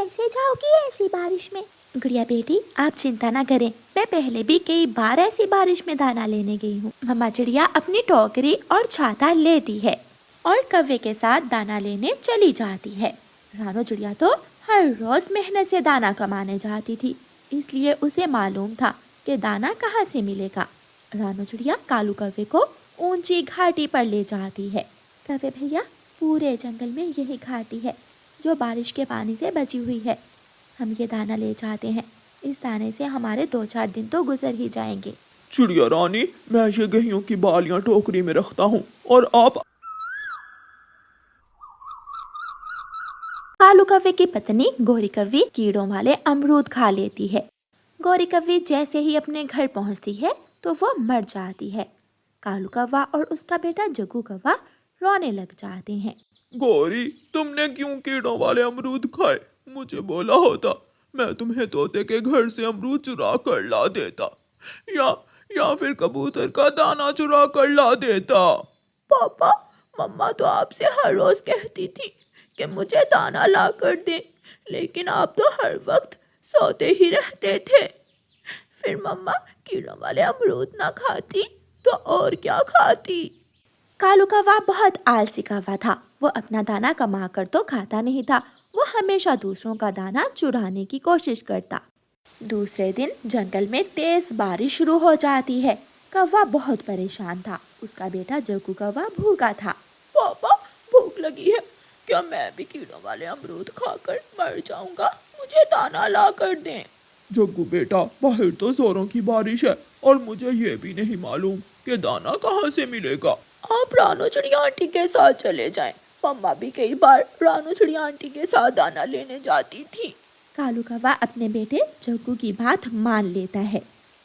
कैसे जाओगी ऐसी बारिश में? गुड़िया बेटी, आप चिंता ना करें, मैं पहले भी कई बार ऐसी बारिश में दाना लेने गई हूँ। मम्मा चिड़िया अपनी टोकरी और छाता लेती है और कौवे के साथ दाना लेने चली जाती है। रानो चिड़िया तो हर रोज मेहनत से दाना कमाने जाती थी, इसलिए उसे मालूम था कि दाना कहाँ से मिलेगा। रानो चिड़िया कालू कौवे को ऊंची घाटी पर ले जाती है। कौवे भैया, पूरे जंगल में यही घाटी है जो बारिश के पानी से बची हुई है। हम ये दाना ले जाते हैं, इस दाने से हमारे 2-4 दिन तो गुजर ही जाएंगे। चिड़िया रानी, मैं ये गेहूं की बालियां टोकरी में रखता हूँ और आप। कालू कौवे की पत्नी गोरी कौवी कीड़ों वाले अमरूद खा लेती है। गोरी कौवी जैसे ही अपने घर पहुंचती है तो वो मर जाती है। कालू कौवा और उसका बेटा जग्गू कौवा रोने लग जाते हैं। गौरी, तुमने क्यों कीड़ों वाले अमरूद खाए? मुझे बोला होता, मैं तुम्हें तोते के घर से अमरूद चुरा कर ला देता, या या फिर कबूतर का दाना चुरा कर ला देता। पापा, मम्मा तो आपसे हर रोज कहती थी कि मुझे दाना ला कर दे, लेकिन आप तो हर वक्त सोते ही रहते थे। फिर मम्मा कीड़ों वाले अमरूद ना खाती तो और क्या खाती? कालू कौवा बहुत आलसी कौवा था। वो अपना दाना कमा कर तो खाता नहीं था, वो हमेशा दूसरों का दाना चुराने की कोशिश करता। दूसरे दिन जंगल में तेज बारिश शुरू हो जाती है। कौवा बहुत परेशान था, उसका बेटा जग्गू कौवा भूखा था। पापा, भूख लगी है, क्या मैं भी कीड़ों वाले अमरूद खाकर मर जाऊंगा? मुझे दाना ला कर दें। जग्गू बेटा, बाहर तो जोरों की बारिश है और मुझे ये भी नहीं मालूम कि दाना कहाँ से मिलेगा। आप रानो चिड़िया आंटी के साथ चले जाएं। मम्मा भी कई बार रानो चिड़िया आंटी के साथ दाना लेने जाती थी। कालू कौवा अपने बेटे जग्गू की बात मान लेता है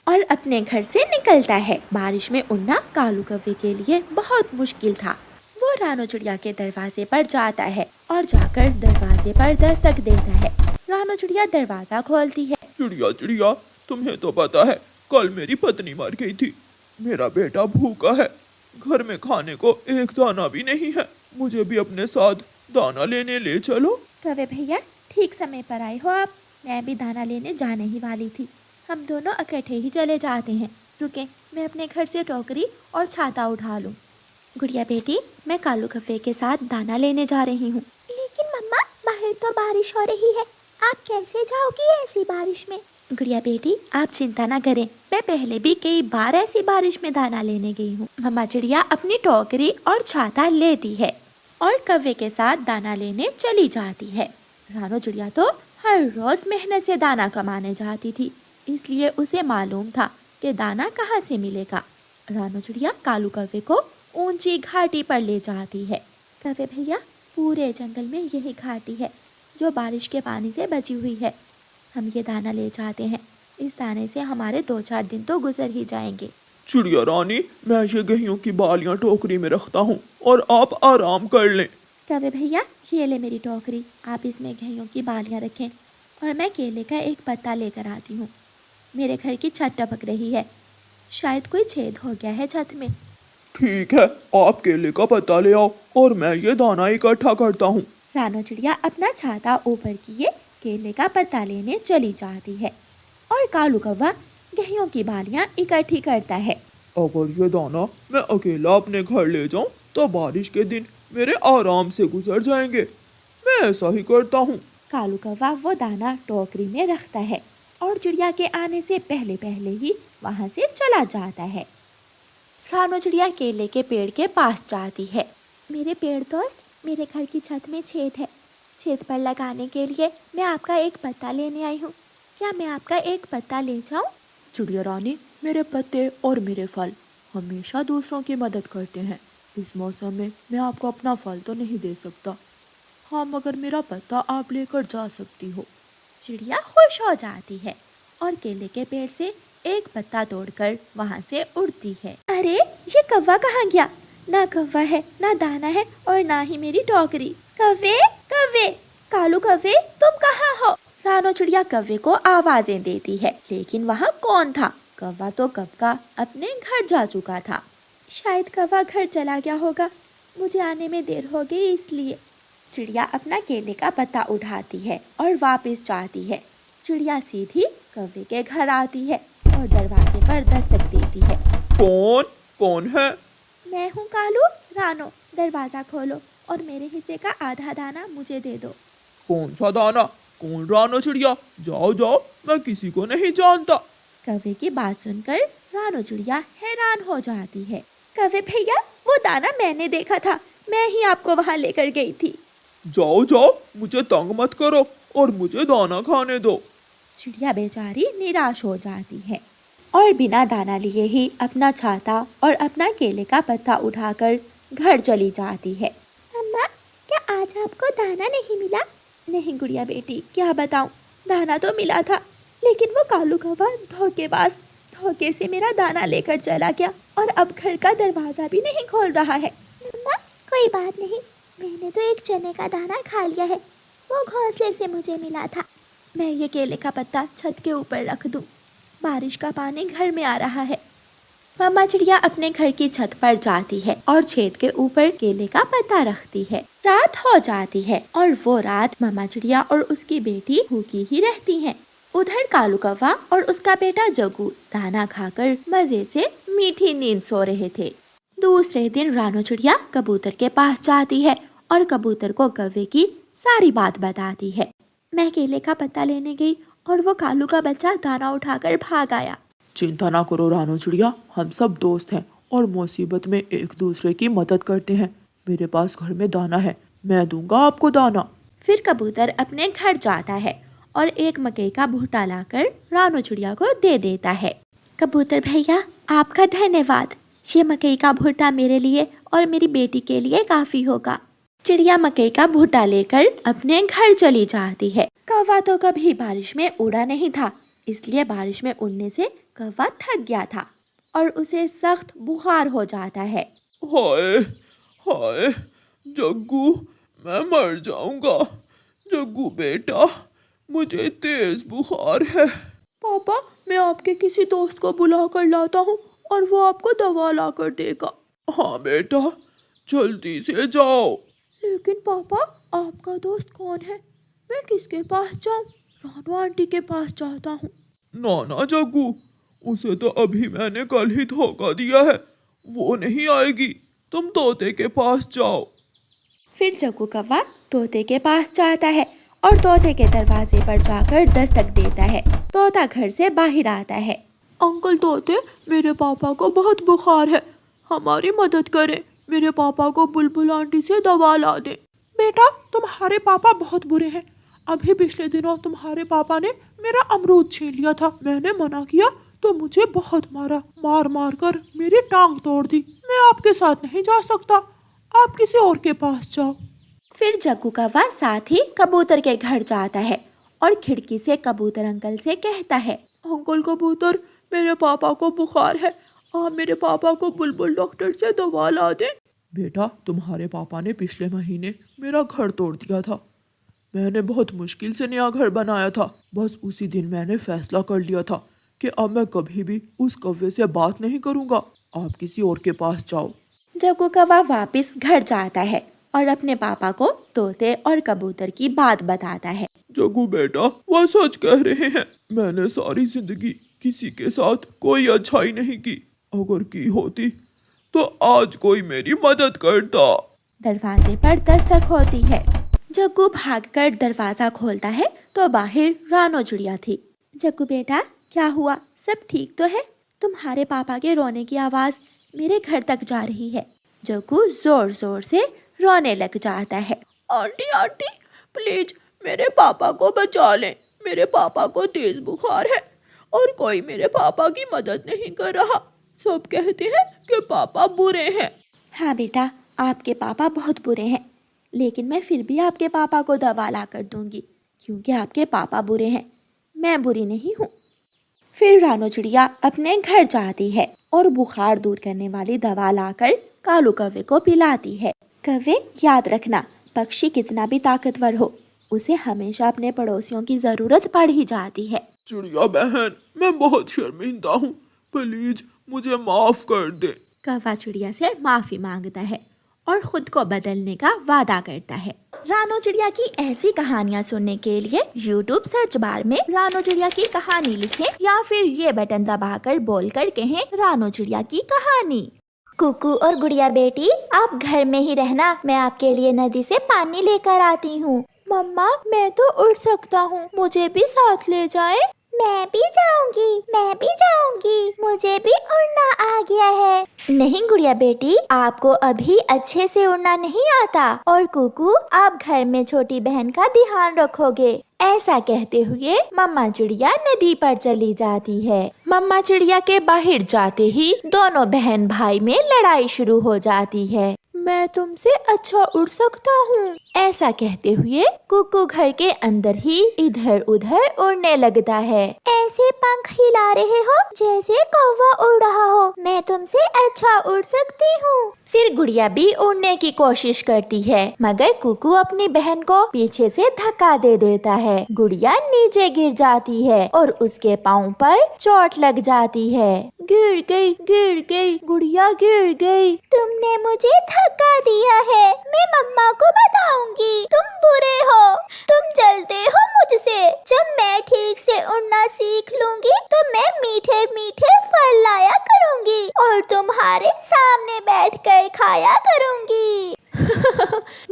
और अपने घर से निकलता है। बारिश में उड़ना कालू कौवे के लिए बहुत मुश्किल था। वो रानो चिड़िया के दरवाजे पर जाता है और जाकर दरवाजे पर दस्तक देता है। रानो चिड़िया दरवाजा खोलती है। चिड़िया चिड़िया, तुम्हें तो पता है कल मेरी पत्नी मर गई थी, मेरा बेटा भूखा है, घर में खाने को एक दाना भी नहीं है, मुझे भी अपने साथ दाना लेने ले चलो। कौवे भैया, ठीक समय पर आए हो आप, मैं भी दाना लेने जाने ही वाली थी। हम दोनों इकट्ठे ही चले जाते हैं। रुके, मैं अपने घर से टोकरी और छाता उठा लूं। गुड़िया बेटी, मैं कालू कौवे के साथ दाना लेने जा रही हूँ। लेकिन मम्मा, बाहर तो बारिश हो रही है, आप कैसे जाओगी ऐसी बारिश में? गुड़िया बेटी, आप चिंता ना करें, मैं पहले भी कई बार ऐसी बारिश में दाना लेने गई हूँ। मम्मा चिड़िया अपनी टोकरी और छाता लेती है और कौवे के साथ दाना लेने चली जाती है। रानो चिड़िया तो हर रोज मेहनत से दाना कमाने जाती थी, इसलिए उसे मालूम था कि दाना कहाँ से मिलेगा। रानो चिड़िया कालू कौवे को ऊंची घाटी पर ले जाती है। कौवे भैया, पूरे जंगल में यही घाटी है जो बारिश के पानी से बची हुई है। हम ये दाना ले जाते हैं, इस दाने से हमारे 2-4 दिन तो गुजर ही जाएंगे। चिड़िया रानी, मैं ये गेहूं की बालियां टोकरी में रखता हूँ और आप आराम कर लें। कौवे भैया, ये ले मेरी टोकरी, आप इसमें गेहूं की बालियां रखें और मैं केले का एक पत्ता लेकर आती हूँ। मेरे घर की छत टपक रही है, शायद कोई छेद हो गया है छत में। ठीक है, आप केले का पत्ता ले आओ और मैं ये दाना इकट्ठा करता हूँ। रानो चिड़िया अपना छाता ऊपर किए केले का पत्ता लेने चली जाती है और कालू कौवा गेहूं की बालियां इकट्ठी करता है। अगर ये दाना मैं अकेला अपने घर ले जाऊं तो बारिश के दिन मेरे आराम से गुजर जाएंगे, मैं ऐसा ही करता हूँ। कालू कौवा वो दाना टोकरी में रखता है और चिड़िया के आने से पहले पहले ही वहाँ से चला जाता है। रानो चिड़िया केले के पेड़ के पास जाती है। मेरे पेड़ दोस्त, मेरे घर की छत में छेद है, छेद पर लगाने के लिए मैं आपका एक पत्ता लेने आई हूँ, क्या मैं आपका एक पत्ता ले जाऊँ? चिड़िया रानी, मेरे पत्ते और मेरे फल हमेशा दूसरों की मदद करते हैं। इस मौसम में मैं आपको अपना फल तो नहीं दे सकता, हाँ मगर मेरा पत्ता आप लेकर जा सकती हो। चिड़िया खुश हो जाती है और केले के पेड़ से एक पत्ता तोड़कर वहाँ से उड़ती है। अरे, ये कौवा कहाँ गया? ना कौवा है, ना दाना है और ना ही मेरी टोकरी। कौवे, कौवे, कालू कौवे, तुम कहाँ हो? रानो चिड़िया कौवे को आवाजें देती है, लेकिन वहाँ कौन था? कौवा तो कब का अपने घर जा चुका था। शायद कौवा घर चला गया होगा, मुझे आने में देर हो गई इसलिए। चिड़िया अपना केले का पत्ता उठाती है और वापस जाती है। चिड़िया सीधी कौवे के घर आती है और दरवाजे पर दस्तक देती है। कौन कौन है? मैं हूँ कालू। रानो, दरवाजा खोलो और मेरे हिस्से का आधा दाना मुझे दे दो। कौन सा दाना? कौन रानो चिड़िया? जाओ जाओ, मैं किसी को नहीं जानता। कौवे की बात सुनकर रानो चिड़िया हैरान हो जाती है। कौवे भैया, वो दाना मैंने देखा था, मैं ही आपको वहाँ लेकर गई थी। जाओ जाओ, मुझे तंग मत करो और मुझे दाना खाने दो। चिड़िया बेचारी निराश हो जाती है और बिना दाना लिए ही अपना छाता और अपना केले का पत्ता उठाकर घर चली जाती है। अम्मा, क्या आज आपको दाना नहीं मिला? नहीं गुड़िया बेटी, क्या बताऊं, दाना तो मिला था, लेकिन वो कालू कौवा धोखे से मेरा दाना लेकर चला गया और अब घर का दरवाजा भी नहीं खोल रहा है। अम्मा, कोई बात नहीं, मैंने तो एक चने का दाना खा लिया है, वो घोंसले से मुझे मिला था। मैं ये केले का पत्ता छत के ऊपर रख दूं, बारिश का पानी घर में आ रहा है। मम्मा चिड़िया अपने घर की छत पर जाती है और छेद के ऊपर केले का पत्ता रखती है। रात हो जाती है और वो रात मम्मा चिड़िया और उसकी बेटी भूखी ही रहती हैं। उधर कालू कौवा और उसका बेटा जग्गू दाना खाकर मजे से मीठी नींद सो रहे थे। दूसरे दिन रानो चिड़िया कबूतर के पास जाती है और कबूतर को कौवे की सारी बात बताती है। मैं केले का पत्ता लेने गई और वो कालू का बच्चा दाना उठाकर भाग आया। चिंता ना करो रानो चिड़िया, हम सब दोस्त हैं और मुसीबत में एक दूसरे की मदद करते हैं। मेरे पास घर में दाना है, मैं दूंगा आपको दाना। फिर कबूतर अपने घर जाता है और एक मकई का भुट्टा लाकर रानो चिड़िया को दे देता है। कबूतर भैया, आपका धन्यवाद, ये मकई का भुट्टा मेरे लिए और मेरी बेटी के लिए काफी होगा। चिड़िया मकई का भुट्टा लेकर अपने घर चली जाती है। कौवा तो कभी बारिश में उड़ा नहीं था, इसलिए बारिश में उड़ने से कौवा थक गया था और उसे सख्त बुखार हो जाता है। हाय हाय जग्गू, मैं मर जाऊंगा। जग्गू बेटा, मुझे तेज बुखार है। पापा, मैं आपके किसी दोस्त को बुला कर लाता हूँ और वो आपको दवा ला कर देगा। हाँ बेटा, जल्दी से जाओ। लेकिन पापा, आपका दोस्त कौन है? मैं किसके पास जाऊँ? रानू आंटी के पास जाता हूँ। ना जग्गू, उसे तो अभी मैंने कल ही धोखा दिया है, वो नहीं आएगी। तुम तोते के पास जाओ। फिर जग्गू कौवा तोते के पास जाता है और तोते के दरवाजे पर जाकर दस्तक देता है। तोता घर से बाहर आता है। अंकल तोते, मेरे पापा को बहुत बुखार है, हमारी मदद करें। मेरे पापा को बुलबुल आंटी से दवा ला दें। बेटा, तुम्हारे पापा बहुत बुरे हैं। अभी पिछले दिनों तुम्हारे पापा ने मेरा अमरूद छीन लिया था। मैंने मना किया तो मुझे बहुत मारा, मार मार कर मेरी टांग तोड़ दी। मैं आपके साथ नहीं जा सकता, आप किसी और के पास जाओ। फिर जग्गू कौवा साथ ही कबूतर के घर जाता है और खिड़की से कबूतर अंकल से कहता है, अंकल कबूतर, मेरे पापा को बुखार है, आप मेरे पापा को बुलबुल डॉक्टर से दवा ला दें। बेटा, तुम्हारे पापा ने पिछले महीने मेरा घर तोड़ दिया था। मैंने बहुत मुश्किल से नया घर बनाया था। बस उसी दिन मैंने फैसला कर लिया था कि अब मैं कभी भी उस कौवे से बात नहीं करूंगा। आप किसी और के पास जाओ। जग्गू कौवा वापस घर जाता है और अपने पापा को तोते और कबूतर की बात बताता है। जग्गू बेटा, वह सच कह रहे हैं। मैंने सारी जिंदगी किसी के साथ कोई अच्छाई नहीं की। अगर की होती तो आज कोई मेरी मदद करता। दरवाजे पर दस्तक होती है। जग्गू भागकर दरवाजा खोलता है तो बाहर रानो चिड़िया थी। जग्गू बेटा, क्या हुआ? सब ठीक तो है? तुम्हारे पापा के रोने की आवाज मेरे घर तक जा रही है। जग्गू जोर जोर से रोने लग जाता है। आंटी आंटी, प्लीज मेरे पापा को बचा लें। मेरे पापा को तेज बुखार है और कोई मेरे पापा की मदद नहीं कर रहा। सब कहते हैं कि पापा बुरे हैं। हाँ बेटा, आपके पापा बहुत बुरे हैं, लेकिन मैं फिर भी आपके पापा को दवा ला कर दूंगी, क्योंकि आपके पापा बुरे हैं, मैं बुरी नहीं हूँ। फिर रानो चिड़िया अपने घर जाती है और बुखार दूर करने वाली दवा लाकर कालू कौवे को पिलाती है। कौवे, याद रखना, पक्षी कितना भी ताकतवर हो, उसे हमेशा अपने पड़ोसियों की जरूरत पड़ ही जाती है। चिड़िया बहन, मैं बहुत शर्मिंदा हूँ, प्लीज मुझे माफ कर दे। कौवा चिड़िया से माफी मांगता है और खुद को बदलने का वादा करता है। रानो चिड़िया की ऐसी कहानियाँ सुनने के लिए YouTube सर्च बार में रानो चिड़िया की कहानी लिखें या फिर ये बटन दबाकर बोलकर कहें रानो चिड़िया की कहानी। कुकू और गुड़िया बेटी, आप घर में ही रहना, मैं आपके लिए नदी से पानी लेकर आती हूँ। मम्मा, मैं तो उड़ सकता हूँ, मुझे भी साथ ले जाएं। मैं भी जाऊंगी, मुझे भी उड़ना आ गया है। नहीं गुड़िया बेटी, आपको अभी अच्छे से उड़ना नहीं आता, और कुकू आप घर में छोटी बहन का ध्यान रखोगे। ऐसा कहते हुए मम्मा चिड़िया नदी पर चली जाती है। मम्मा चिड़िया के बाहर जाते ही दोनों बहन भाई में लड़ाई शुरू हो जाती है। मैं तुमसे अच्छा उड़ सकता हूँ। ऐसा कहते हुए कुकू घर के अंदर ही इधर उधर उड़ने लगता है। ऐसे पंख हिला रहे हो जैसे कौवा उड़ रहा हो, मैं तुमसे अच्छा उड़ सकती हूँ। फिर गुड़िया भी उड़ने की कोशिश करती है, मगर कुकू अपनी बहन को पीछे से धक्का दे देता है। गुड़िया नीचे गिर जाती है और उसके पाँव पर चोट लग जाती है। गिर गई, गुड़िया गिर गई। तुमने मुझे धक्का दिया है, मैं मम्मा को बताऊंगी। तुम बुरे हो, तुम जलते हो मुझसे। जब मैं ठीक से उड़ना सीख लूंगी तो मैं मीठे मीठे फल लाया करूंगी और तुम्हारे सामने बैठकर खाया करूंगी।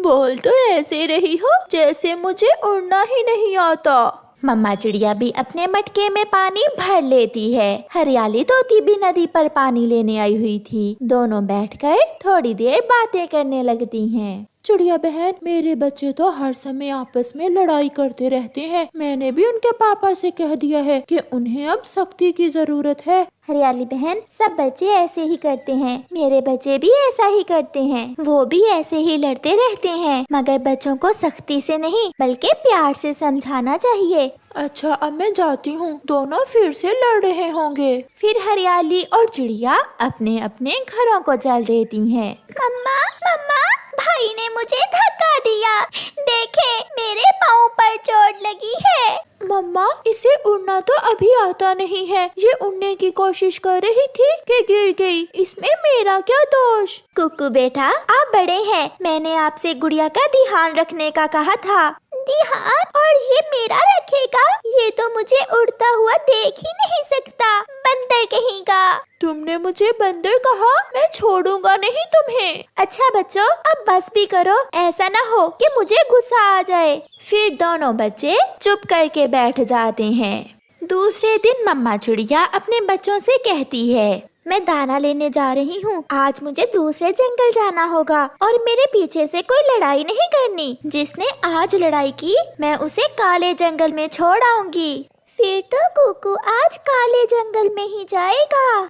बोल तो ऐसे रही हो जैसे मुझे उड़ना ही नहीं आता। मम्मा चिड़िया भी अपने मटके में पानी भर लेती है। हरियाली तोती भी नदी पर पानी लेने आई हुई थी। दोनों बैठकर थोड़ी देर बातें करने लगती हैं। चिड़िया बहन, मेरे बच्चे तो हर समय आपस में लड़ाई करते रहते हैं। मैंने भी उनके पापा से कह दिया है कि उन्हें अब सख्ती की जरूरत है। हरियाली बहन, सब बच्चे ऐसे ही करते हैं, मेरे बच्चे भी ऐसा ही करते हैं। वो भी ऐसे ही लड़ते रहते हैं, मगर बच्चों को सख्ती से नहीं बल्कि प्यार से समझाना चाहिए। अच्छा, अब मैं जाती हूँ, दोनों फिर से लड़ रहे होंगे। फिर हरियाली और चिड़िया अपने अपने घरों को चल देती हैं। मम्मा, भाई ने मुझे धक्का दिया, देखे मेरे पाँव पर चोट लगी है। मम्मा, इसे उड़ना तो अभी आता नहीं है। ये उड़ने की कोशिश कर रही थी कि गिर गई, इसमें मेरा क्या दोष। कुकू बेटा, आप बड़े हैं, मैंने आपसे गुड़िया का ध्यान रखने का कहा था। ध्यान? और ये मेरा रखेगा? ये तो मुझे उड़ता हुआ देख ही नहीं सकता, बंदर कहेगा। तुमने मुझे बंदर कहा? मैं छोड़ूंगा नहीं तुम्हें। अच्छा बच्चों, अब बस भी करो, ऐसा ना हो कि मुझे गुस्सा आ जाए। फिर दोनों बच्चे चुप करके बैठ जाते हैं। दूसरे दिन मम्मा चिड़िया अपने बच्चों से कहती है, मैं दाना लेने जा रही हूँ, आज मुझे दूसरे जंगल जाना होगा और मेरे पीछे से कोई लड़ाई नहीं करनी। जिसने आज लड़ाई की मैं उसे काले जंगल में छोड़ आऊंगी। फिर तो कुकू आज काले जंगल में ही जाएगा।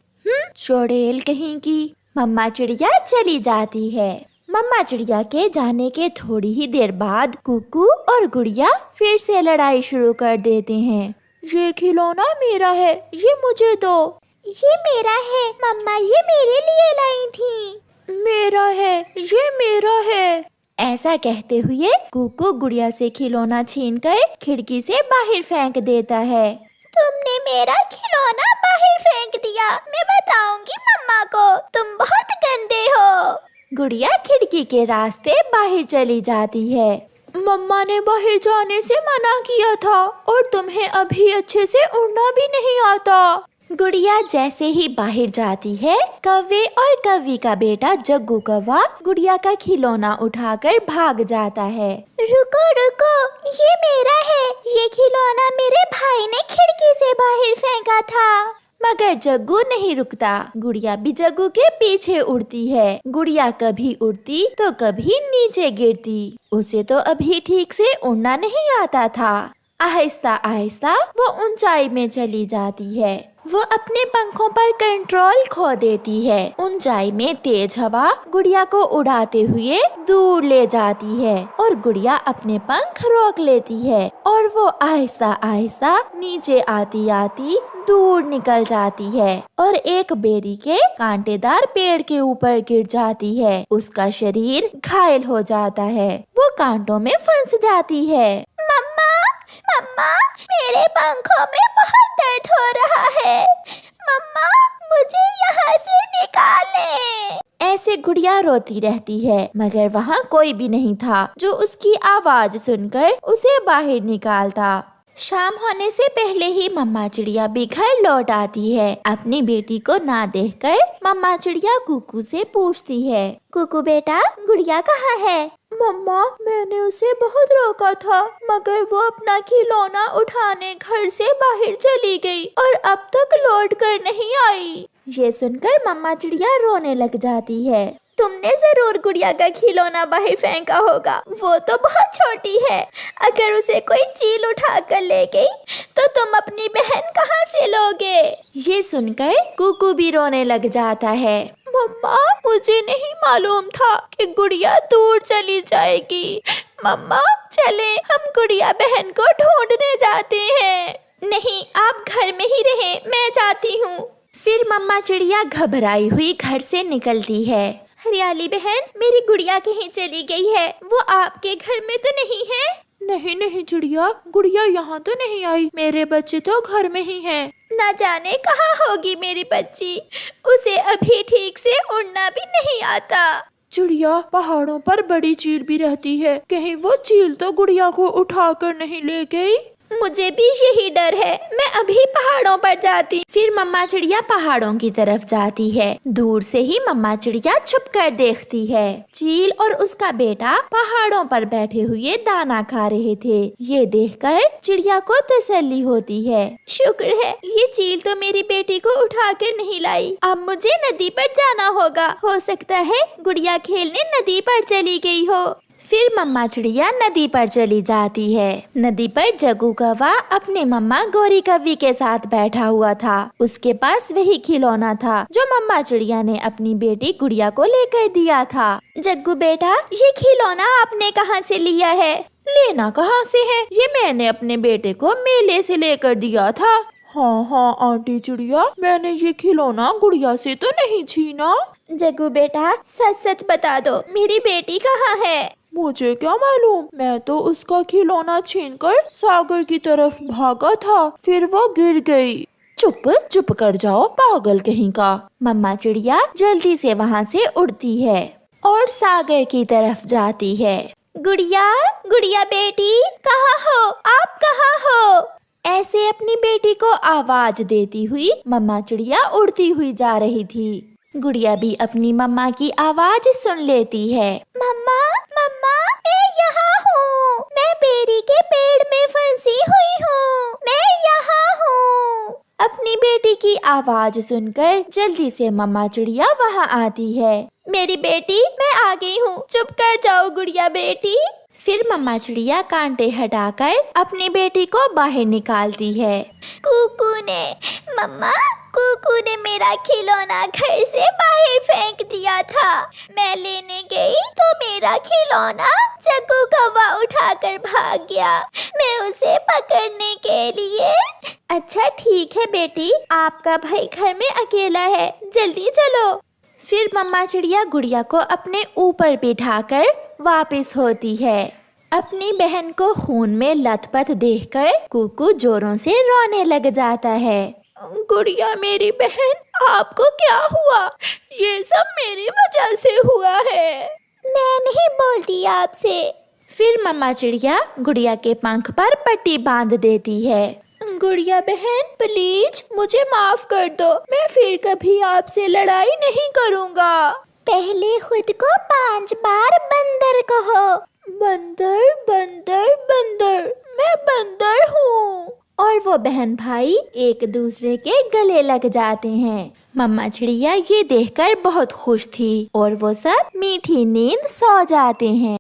चुड़ैल कहीं की। मम्मा चिड़िया चली जाती है। मम्मा चिड़िया के जाने के थोड़ी ही देर बाद कुकू और गुड़िया फिर से लड़ाई शुरू कर देते हैं। ये खिलौना मेरा है, ये मुझे दो। ये मेरा है मम्मा, ये मेरे लिए लाई थी। मेरा है, ये मेरा है। ऐसा कहते हुए कुकू गुड़िया से खिलौना छीनकर खिड़की से बाहर फेंक देता है। तुमने मेरा खिलौना बाहर फेंक दिया, मैं बताऊंगी मम्मा को, तुम बहुत गंदे हो। गुड़िया खिड़की के रास्ते बाहर चली जाती है। मम्मा ने बाहर जाने से मना किया था और तुम्हें अभी अच्छे से उड़ना भी नहीं आता। गुड़िया जैसे ही बाहर जाती है, कौवे और कौवी का बेटा जग्गू कौवा गुड़िया का खिलौना उठाकर भाग जाता है। रुको रुको, ये मेरा है, ये खिलौना मेरे भाई ने खिड़की से बाहर फेंका था। मगर जग्गू नहीं रुकता। गुड़िया भी जग्गू के पीछे उड़ती है। गुड़िया कभी उड़ती तो कभी नीचे गिरती। उसे तो अभी ठीक से उड़ना नहीं आता था। आहिस्ता आहिस्ता वो ऊंचाई में चली जाती है। वो अपने पंखों पर कंट्रोल खो देती है। ऊंचाई में तेज हवा गुड़िया को उड़ाते हुए दूर ले जाती है और गुड़िया अपने पंख रोक लेती है और वो आहिस्ता आहिस्ता नीचे आती आती दूर निकल जाती है और एक बेरी के कांटेदार पेड़ के ऊपर गिर जाती है। उसका शरीर घायल हो जाता है, वो कांटों में फंस जाती है। मम्मा, मेरे पंखों में बहुत दर्द हो रहा है। मम्मा, मुझे यहाँ से निकालें। ऐसे गुड़िया रोती रहती है, मगर वहाँ कोई भी नहीं था जो उसकी आवाज सुनकर उसे बाहर निकालता। शाम होने से पहले ही मम्मा चिड़िया भी घर लौट आती है। अपनी बेटी को ना देखकर मम्मा चिड़िया कुकू से पूछती है, कुकू बेटा, गुड़िया कहाँ है? मम्मा, मैंने उसे बहुत रोका था, मगर वो अपना खिलौना उठाने घर से बाहर चली गई और अब तक लौट कर नहीं आई। ये सुनकर मम्मा चिड़िया रोने लग जाती है। तुमने जरूर गुड़िया का खिलौना बाहर फेंका होगा, वो तो बहुत छोटी है। अगर उसे कोई चील उठा कर ले गई तो तुम अपनी बहन कहाँ से लोगे? ये सुनकर कुकू भी रोने लग जाता है। मम्मा, मुझे नहीं मालूम था कि गुड़िया दूर चली जाएगी। मम्मा, चले हम गुड़िया बहन को ढूंढने जाते हैं। नहीं, आप घर में ही रहें, मैं जाती हूँ। फिर मम्मा चिड़िया घबराई हुई घर से निकलती है। हरियाली बहन, मेरी गुड़िया कहीं चली गई है, वो आपके घर में तो नहीं है? नहीं नहीं चिड़िया, गुड़िया यहाँ तो नहीं आई, मेरे बच्चे तो घर में ही हैं। ना जाने कहाँ होगी मेरी बच्ची, उसे अभी ठीक से उड़ना भी नहीं आता। चिड़िया, पहाड़ों पर बड़ी चील भी रहती है, कहीं वो चील तो गुड़िया को उठा कर नहीं ले गई? मुझे भी यही डर है, मैं अभी पहाड़ों पर जाती। फिर मम्मा चिड़िया पहाड़ों की तरफ जाती है। दूर से ही मम्मा चिड़िया छुप कर देखती है। चील और उसका बेटा पहाड़ों पर बैठे हुए दाना खा रहे थे। ये देखकर चिड़िया को तसल्ली होती है। शुक्र है ये चील तो मेरी बेटी को उठा कर नहीं लाई। अब मुझे नदी पर जाना होगा, हो सकता है गुड़िया खेलने नदी पर चली गई हो। फिर मम्मा चिड़िया नदी पर चली जाती है। नदी पर जग्गू कौवा अपने मम्मा गौरी कौवी के साथ बैठा हुआ था। उसके पास वही खिलौना था जो मम्मा चिड़िया ने अपनी बेटी गुड़िया को लेकर दिया था। जग्गू बेटा, ये खिलौना आपने कहाँ से लिया है? लेना कहाँ से है, ये मैंने अपने बेटे को मेले से लेकर दिया था। हाँ हाँ आंटी चिड़िया, मैंने ये खिलौना गुड़िया से तो नहीं छीना। जग्गू बेटा, सच सच बता दो, मेरी बेटी कहाँ है? मुझे क्या मालूम, मैं तो उसका खिलौना छीनकर सागर की तरफ भागा था, फिर वो गिर गई। चुप चुप कर जाओ पागल कहीं का। मम्मा चिड़िया जल्दी से वहाँ से उड़ती है और सागर की तरफ जाती है। गुड़िया, गुड़िया बेटी, कहाँ हो आप, कहाँ हो? ऐसे अपनी बेटी को आवाज देती हुई मम्मा चिड़िया उड़ती हुई जा रही थी। गुड़िया भी अपनी मम्मा की आवाज सुन लेती है। मम्मा, मम्मा, मैं यहाँ हूँ, मैं बेरी के पेड़ में फंसी हुई हूँ, मैं यहाँ हूँ। अपनी बेटी की आवाज सुनकर जल्दी से मम्मा चिड़िया वहाँ आती है। मेरी बेटी, मैं आ गई हूँ, चुप कर जाओ गुड़िया बेटी। फिर मम्मा चिड़िया कांटे हटाकर अपनी बेटी को बाहर निकालती है। कुकू ने, मम्मा, कुकू ने मेरा खिलौना घर से बाहर फेंक दिया था। मैं लेने गई तो मेरा खिलौना जग्गू कौवा उठाकर भाग गया। मैं उसे पकड़ने के लिए। अच्छा ठीक है बेटी, आपका भाई घर में अकेला है, जल्दी चलो। फिर मम्मा चिड़िया गुड़िया को अपने ऊपर बिठाकर वापस होती है। अपनी बहन को खून में लथपथ देखकर कुकू जोरों से रोने लग जाता है। गुड़िया मेरी बहन, आपको क्या हुआ? ये सब मेरी वजह से हुआ है। मैं नहीं बोलती आपसे। फिर मम्मा चिड़िया गुड़िया के पंख पर पट्टी बांध देती है। गुड़िया बहन, प्लीज मुझे माफ कर दो, मैं फिर कभी आपसे लड़ाई नहीं करूँगा। पहले खुद को 5 बार बंदर कहो। बंदर बंदर बंदर, मैं बंदर हूँ। और वो बहन भाई एक दूसरे के गले लग जाते हैं। मम्मा चिड़िया ये देखकर बहुत खुश थी और वो सब मीठी नींद सो जाते हैं।